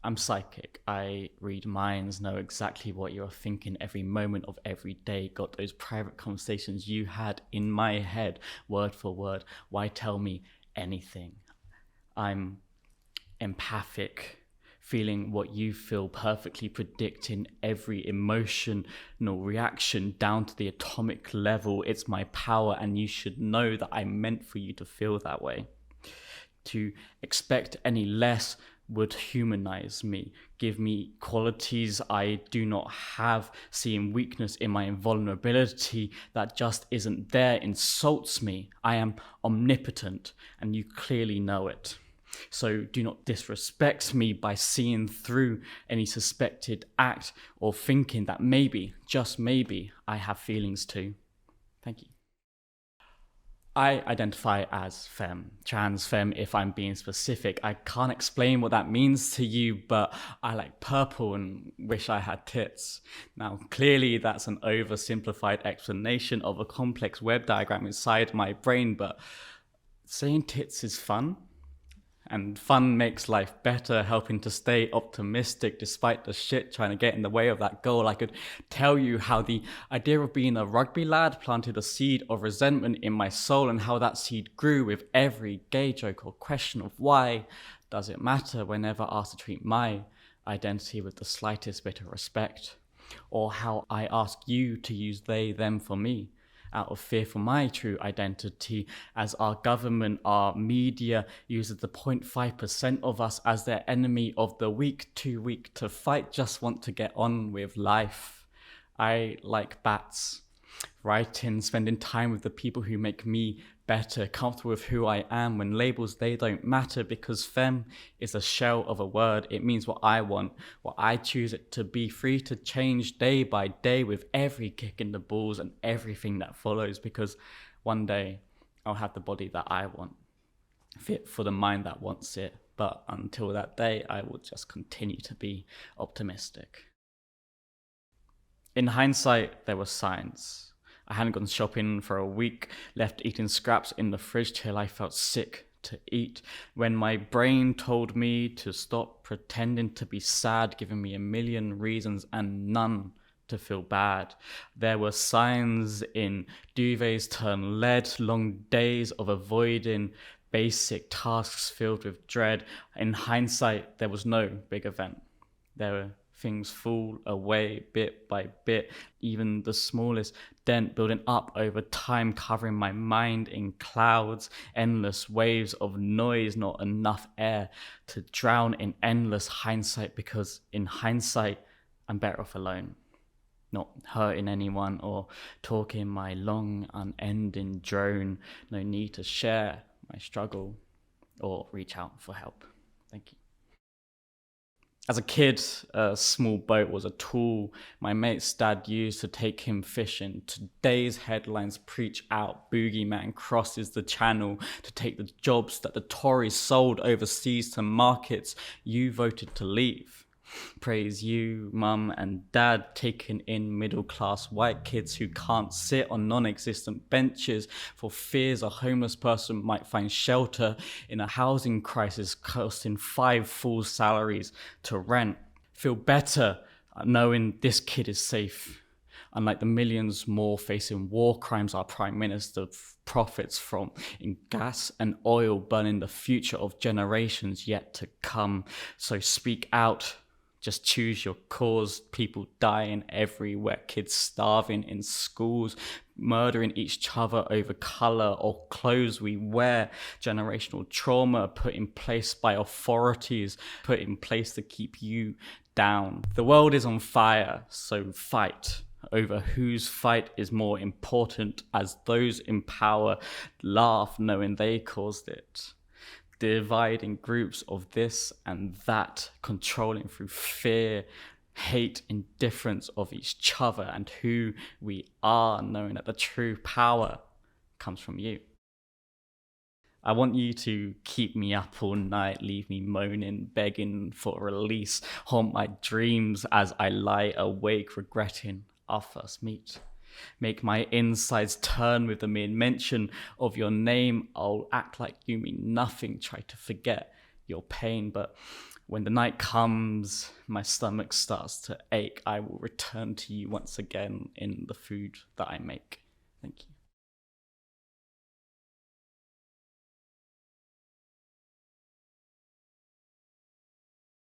I'm psychic. I read minds, know exactly what you're thinking every moment of every day. Got those private conversations you had in my head, word for word. Why tell me anything? I'm empathic, feeling what you feel, perfectly predicting every emotional reaction down to the atomic level. It's my power, and you should know that I meant for you to feel that way. To expect any less would humanize me, give me qualities I do not have, seeing weakness in my invulnerability that just isn't there insults me. I am omnipotent, and you clearly know it. So do not disrespect me by seeing through any suspected act or thinking that maybe, just maybe, I have feelings too. Thank you. I identify as femme, trans femme if I'm being specific. I can't explain what that means to you, but I like purple and wish I had tits. Now, clearly that's an oversimplified explanation of a complex web diagram inside my brain, but saying tits is fun. And fun makes life better, helping to stay optimistic despite the shit trying to get in the way of that goal. I could tell you how the idea of being a rugby lad planted a seed of resentment in my soul, and how that seed grew with every gay joke or question of why does it matter whenever asked to treat my identity with the slightest bit of respect. Or how I ask you to use they, them for me, out of fear for my true identity, as our government, our media uses the 0.5% of us as their enemy of the weak, too weak to fight, just want to get on with life. I like bats, writing, spending time with the people who make me better, comfortable with who I am when labels, they don't matter, because femme is a shell of a word. It means what I want, what I choose it to be, free to change day by day with every kick in the balls and everything that follows, because one day I'll have the body that I want, fit for the mind that wants it. But until that day, I will just continue to be optimistic. In hindsight, there were signs. I hadn't gone shopping for a week, left eating scraps in the fridge till I felt sick to eat. When my brain told me to stop pretending to be sad, giving me a million reasons and none to feel bad. There were signs in duvets turned lead, long days of avoiding basic tasks filled with dread. In hindsight, there was no big event. There were things fall away bit by bit, even the smallest dent building up over time, covering my mind in clouds, endless waves of noise, not enough air to drown in endless hindsight, because in hindsight, I'm better off alone, not hurting anyone or talking my long, unending drone. No need to share my struggle or reach out for help. Thank you. As a kid, a small boat was a tool my mate's dad used to take him fishing. Today's headlines preach out, boogeyman crosses the channel to take the jobs that the Tories sold overseas to markets you voted to leave. Praise you, mum and dad, taking in middle-class white kids who can't sit on non-existent benches for fears a homeless person might find shelter in a housing crisis costing 5 full salaries to rent. Feel better knowing this kid is safe, unlike the millions more facing war crimes our Prime Minister profits from in gas and oil, burning the future of generations yet to come. So speak out. Just choose your cause. People dying everywhere, kids starving in schools, murdering each other over colour or clothes we wear, generational trauma put in place by authorities, put in place to keep you down. The world is on fire, so fight over whose fight is more important, as those in power laugh knowing they caused it. Dividing groups of this and that, controlling through fear, hate, indifference of each other and who we are, knowing that the true power comes from you. I want you to keep me up all night, leave me moaning, begging for release, haunt my dreams as I lie awake, regretting our first meet. Make my insides turn with the mere mention of your name. I'll act like you mean nothing, try to forget your pain, but When the night comes, my stomach starts to ache, I will return to you once again in the food that I make. Thank you.